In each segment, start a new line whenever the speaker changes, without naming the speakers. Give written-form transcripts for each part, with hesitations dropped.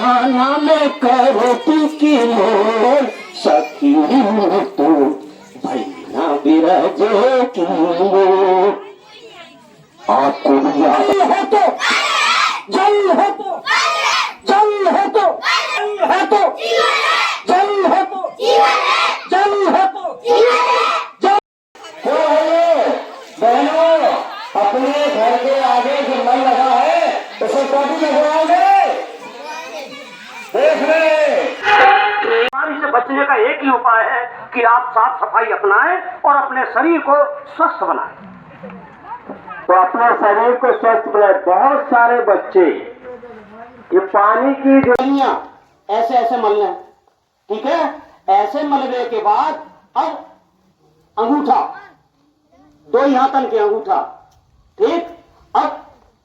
खाना में करोटी की मोर सखी तो भैया बिरजे की मोर। आपको याद है तो जल है तो जल है तो जल है तो जल है तो जल है तो बहनों, अपने घर के आगे जो नल लगा है उसे कभी लगवाओगे? देख रहे, बीमारी से बचने का एक ही उपाय है कि आप साफ सफाई अपनाएं और अपने शरीर को स्वस्थ बनाएं। तो अपने शरीर को स्वस्थ बनाए। बहुत सारे बच्चे ये पानी की गोलियां ऐसे ऐसे मल लें, ठीक है? ऐसे मलने के बाद अब अंगूठा, दो ही हाथन के अंगूठा, ठीक? अब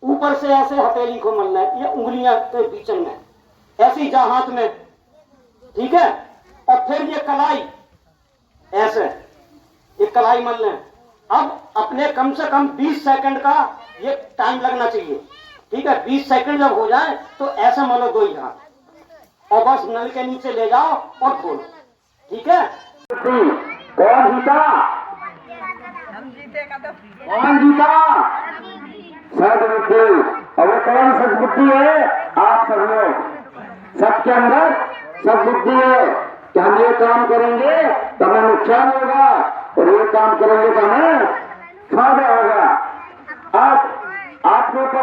ऊपर से ऐसे हथेली को मलना है, ये उंगलियां के बीच में ऐसे ही जा हाथ में, ठीक है? और फिर ये कलाई ऐसे, ये कलाई मलना है। अब अपने कम से कम 20 सेकंड का ये टाइम लगना चाहिए, ठीक है? 20 सेकंड जब हो जाए तो ऐसे मलो दो ही हाथ और बस नल के नीचे ले जाओ और खोलो, ठीक है? कौन जीता? कौन जीता? सदबुद्धि। और वो कौन सदबुद्धि है? आप सब लोग, सबके अंदर सदबुद्धि है कि हम ये काम करेंगे तो हमें नुकसान होगा और ये काम करेंगे तो हमें फायदा होगा। आपके ऊपर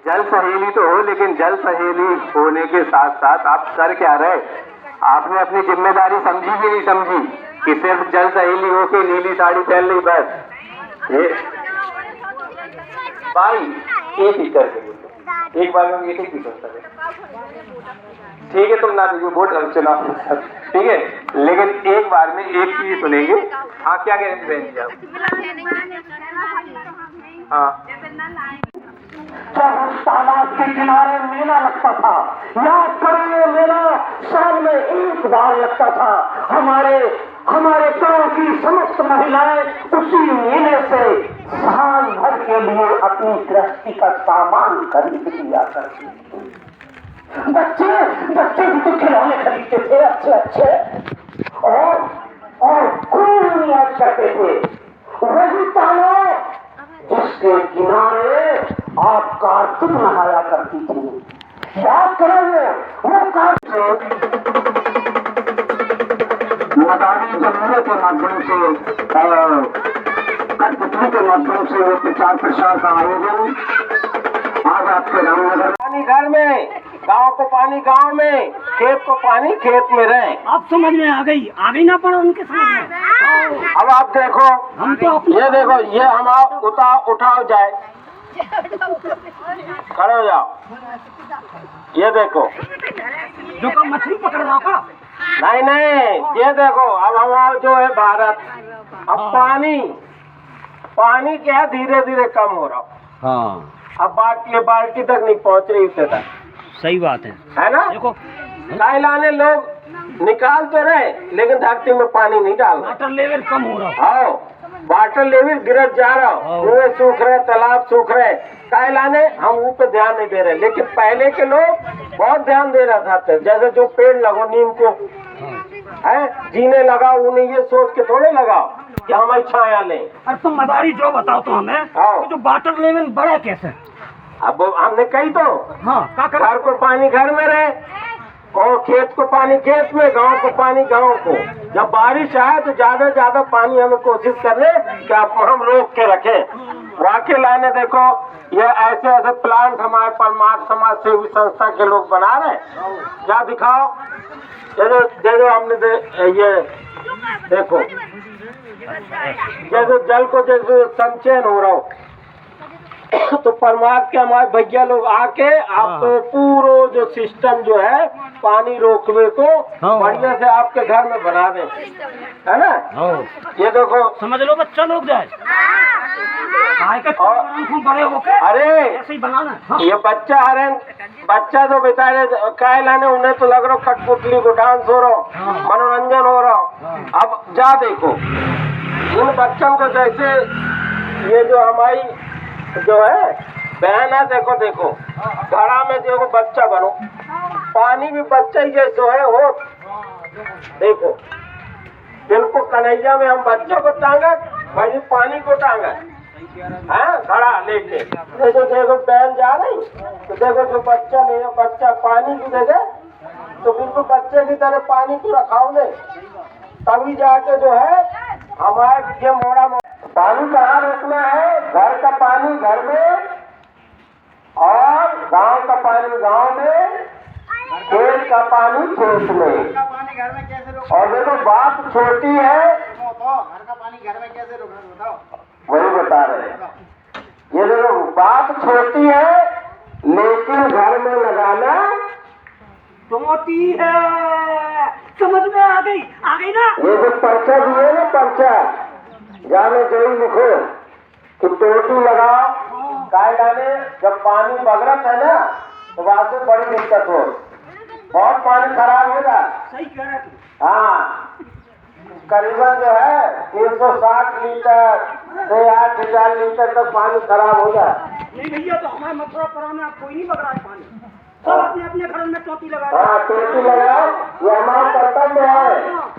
जल सहेली तो हो, लेकिन जल सहेली होने के साथ साथ आप कर क्या रहे? आपने अपनी जिम्मेदारी समझी भी नहीं समझी कि सिर्फ जल सहेली हो के नीली साड़ी पहन ली बस। भाई एक ही करके बोलो, एक बार में एक ही सोचता है, ठीक है? तुम ना दीजिए वोट चुनाव, ठीक है? लेकिन एक बार में एक चीज सुनेंगे। हाँ, क्या कहेंगे बहन जी आप? हाँ, जब तालाब के किनारे मेला लगता था, याद करो ये मेला साल में एक बार लगता था। हमारे गांव की समस्त महिलाएं उसी मेले से साल भर के लिए अपनी गृहस्थी का सामान खरीद लिया करती थी। बच्चे भी तो खिलौने खरीदते थे अच्छे अच्छे और खूब याद करते थे। वही तालाब जिसके किनारे आप कार्तिक नहाया करती थी, याद करोगे? वो मदानी जमीन के माध्यम से, कठपुतली के माध्यम से वो प्रचार प्रसार का आयोजन आज आपके रामनगर। पानी घर में, गांव को पानी गांव में, खेत को पानी खेत में रहे।
अब समझ में आ गई ना पड़ा उनके समझ में।
अब आप देखो, हम तो ये देखो, ये हम उठाओ जाए, खड़े हो जाओ, ये देखो
जो का मछली पकड़ रहा का?
नहीं, ये देखो अब हमारा जो है भारत, अब पानी क्या धीरे धीरे कम हो रहा। हाँ, अब बाल्टी तक नहीं पहुंच रही उससे तक।
सही बात
है ना? देखो लाने लोग निकाल तो रहे, लेकिन धरती में पानी नहीं डाल रहा।
वाटर लेवल कम हो रहा।
हाँ, वाटर लेवल गिरत जा रहा, कुएं सूख रहे, तालाब सूख रहे। काय लाने हम वो पे ध्यान नहीं दे रहे, लेकिन पहले के लोग बहुत ध्यान दे रहा था। जैसे जो पेड़ लगो, नीम को है जीने लगाओ, उन्हें ये सोच के थोड़े लगाओ कि हमारी छाया लें।
और तुम मदारी जो बताओ तो हमें, जो वाटर लेवल बढ़ा कैसे?
अब हमने कही तो,
हाँ,
घर को पानी घर में रहे और खेत को पानी खेत में, गांव को पानी गांव को। जब बारिश आए तो ज्यादा पानी हमें कोशिश कर रहे कि आप हम रोक के रखें। वाकई लाने देखो, ये ऐसे प्लांट हमारे परमार्थ समाज सेवी संस्था के लोग बना रहे हैं। क्या दिखाओ, जैसे हमने ये देखो, जैसे जल को जैसे संचयन हो रहा हो, तो परमार्थ के हमारे भैया लोग आके आपको पूरा जो सिस्टम जो है पानी रोकने को बढ़िया से आपके घर में बना दे, है ना। ये देखो
समझ लो बच्चा लोग जाए बड़े होके
अरे
ऐसे ही बनाना है।
ये बच्चा बच्चा तो बेचारे क्या लाने, उन्हें तो लग रहा कठपुतली को डांस हो रहा, मनोरंजन हो रहा। अब जा देखो इन बच्चों को, जैसे ये जो हमारी जो है बहन है, देखो देखो घड़ा में देखो बच्चा बनो, पानी भी बच्चा ही जैसे है हो। देखो बिल्कुल कन्हैया में हम बच्चों को टांगा, भाई पानी को टांगा, हाँ घड़ा लेके। देखो देखो बहन जा रही, तो देखो जो बच्चा ले बच्चा पानी की जगह तो बिल्कुल बच्चे की तरह पानी को रखाओ ले, तभी जाके जो है हमारे ये मोड़ा पानी कहाँ रखना है। घर का पानी घर में और गांव का पानी गांव में, खेत का पानी खेत में।
घर में कैसे रोक,
और देखो बात छोटी है,
घर का पानी घर में कैसे रोकना बताओ,
वही बता रहे हैं। ये देखो बात छोटी है लेकिन घर में लगाना
छोटी है। समझ में आ गई ना।
ये जो पर्चा दिए ना, पर्चा जाने जरूर लिखो कि टोटी लगाओ काय डाले। जब पानी बगरत है ना तो वहां से बड़ी दिक्कत हो, बहुत पानी खराब होगा।
सही कह रहे थे।
हाँ करीबन जो है 360 लीटर से 8,000 लीटर तक पानी खराब होगा।
नहीं भैया, तो हमारे मथुरापुरा में आप कोई नहीं बग रहा है पानी, सब अपने अपने घरों में टोटी लगा।
हाँ टोटी लगाओ, ये हमारा कर्तव्य है।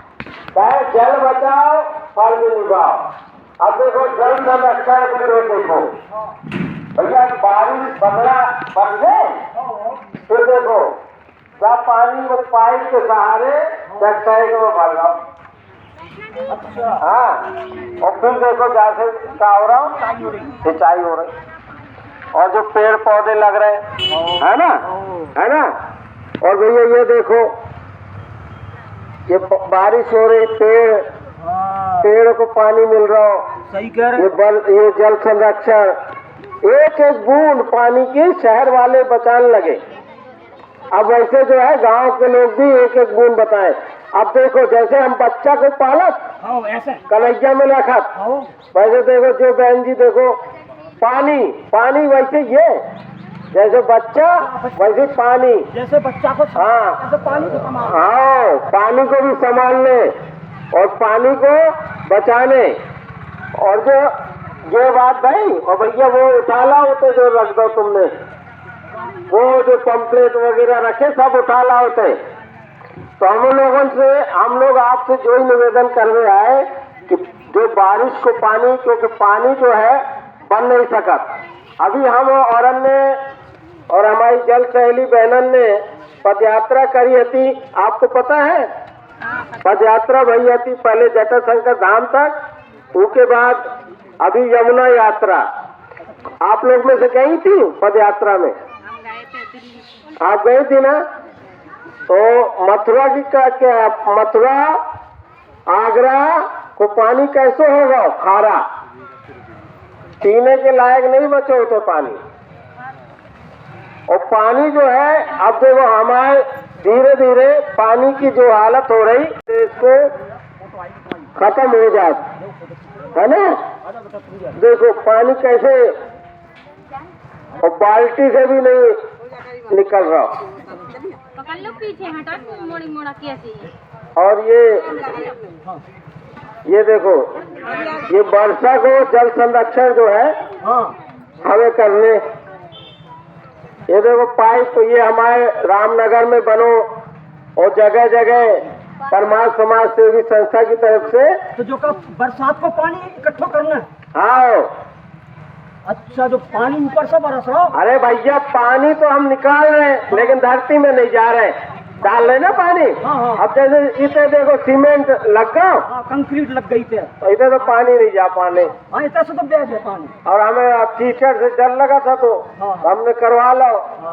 चाहे जल बचाओ फल भी निभाओ। अब देखो जल संरक्षण के लिए देखो भैया, बारिश बदला बदले फिर देखो क्या पानी को पाइप के सहारे टैंक में भर लो। हाँ और फिर देखो जैसे क्या हो रहा, सिंचाई हो रही, और जो पेड़ पौधे लग रहे है ना, है ना। और भैया ये देखो ये बारिश हो रही, पेड़ को पानी मिल रहा हो।
सही कह रहे।
ये जल संरक्षण, एक एक बूंद पानी की शहर वाले बचाने लगे। अब वैसे जो है गांव के लोग भी एक एक बूंद बताएं। अब देखो जैसे हम बच्चा को पालक
ऐसे
कन्हैया में रखा, वैसे देखो जो बहन जी देखो पानी वैसे ये जैसे बच्चा वैसे पानी,
जैसे बच्चा को
हाँ
जैसे पानी को संभालना।
हाँ पानी को भी संभालने और पानी को बचाने। और जो ये बात भाई, और भैया वो उठाला होते जो रख दो तुमने, वो जो पंपलेट वगैरह रखे सब उठाला होते। तो हम लोग आपसे जो ही निवेदन करने आए कि जो बारिश को पानी, क्योंकि पानी जो है बन नहीं सका। अभी हम औरन ने और हमारी जल सहेली बहनन ने पद यात्रा करी थी, आपको पता है। पद यात्रा भई थी पहले जटाशंकर धाम तक, उसके बाद अभी यमुना यात्रा। आप लोग में से गई थी पद यात्रा में? आप गई थी ना। तो मथुरा की क्या, मथुरा आगरा को पानी कैसे होगा, खारा, पीने के लायक नहीं बचे होते पानी। और पानी जो है अब देखो हमारे धीरे धीरे पानी की जो हालत हो रही इसको खत्म हो जाए, है ना। देखो पानी कैसे, और बाल्टी से भी नहीं निकल रहा।
पकड़ लो पीछे हटा, मोड़ी मोड़ा कैसे।
और ये देखो ये वर्षा को जल संरक्षण जो है हमें करने। ये देखो पाइप तो ये हमारे रामनगर में बनो और जगह जगह परमार्थ समाज सेवी संस्था की तरफ से।
तो जो का बरसात को पानी इकट्ठा करना है।
हाँ
अच्छा, जो पानी ऊपर से बरस रहा।
अरे भैया पानी तो हम निकाल रहे हैं लेकिन धरती में नहीं जा रहे, डाल रहे ना पानी।
हाँ।
अब जैसे इसे देखो सीमेंट लग गया,
कंक्रीट लग गई थे,
इधर तो पानी नहीं जा पाने।
हाँ इतना से तो ब्याज है पानी।
और हमें कीचड़ से डर लगा था तो हमने करवा लो,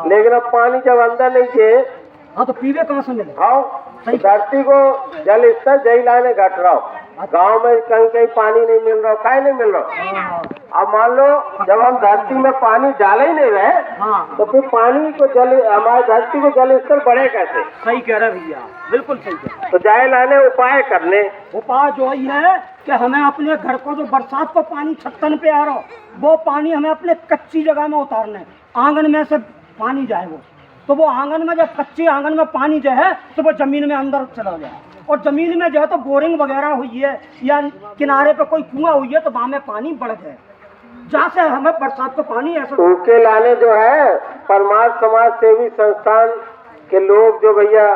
लेकिन अब पानी जब अंदर नहीं थे।
हाँ तो पीवे कहाँ से मिले।
हाँ धरती को जल स्तर जही लाने घट रहा हो, गाँव में कहीं कहीं पानी नहीं मिल रहा, काहे नहीं मिल रहा। अब मान लो जब हम धरती में पानी डाले ही नहीं रहे,
हाँ
तो फिर पानी को जल हमारी धरती को जल स्तर बढ़े कैसे?
सही कह रहे भैया, बिल्कुल सही कह रहे।
तो जाए लाने उपाय करने।
उपाय जो ये है कि हमें अपने घर को जो बरसात को पानी छत्तन पे आ रहा हो, वो पानी हमें अपने कच्ची जगह में उतारना है। आंगन में से पानी जाए वो, तो वो आंगन में जब कच्चे आंगन में पानी जो है तो वो जमीन में अंदर चला जाए। और जमीन में जो है तो बोरिंग वगैरह हुई है या किनारे पे कोई कुआं हुई है तो वहाँ में पानी बढ़ जाए, जहाँ से हमें बरसात को पानी ऐसा।
उनके लाने जो है परमार्थ समाज सेवी संस्थान के लोग जो भैया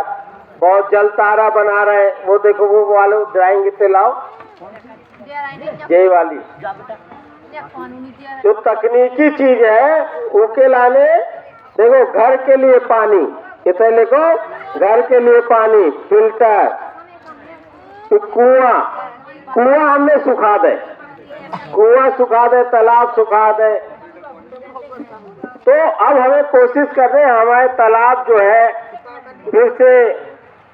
बहुत जल तारा बना रहे हैं, वो देखो वो वाले ड्राइंग इतने लाओ, जय वाली जो तकनीकी चीज है उनके लाने। देखो घर के लिए पानी इतने लिखो, घर के लिए पानी, फिल्टर, कुआं हमने सुखा दे, कुआं सुखा दे, तालाब सुखा दे। तो अब हमें कोशिश कर रहे हैं हमारे तालाब जो है फिर से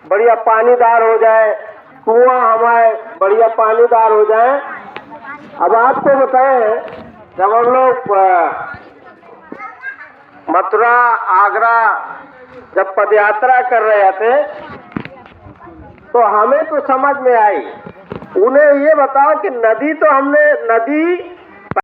बढ़िया पानीदार हो जाए, कुआं हमारे बढ़िया पानीदार हो जाए। अब आपको बताएं, जब हम लोग मथुरा आगरा जब पदयात्रा कर रहे थे तो हमें तो समझ में आई। उन्हें ये बताओ कि नदी तो हमने नदी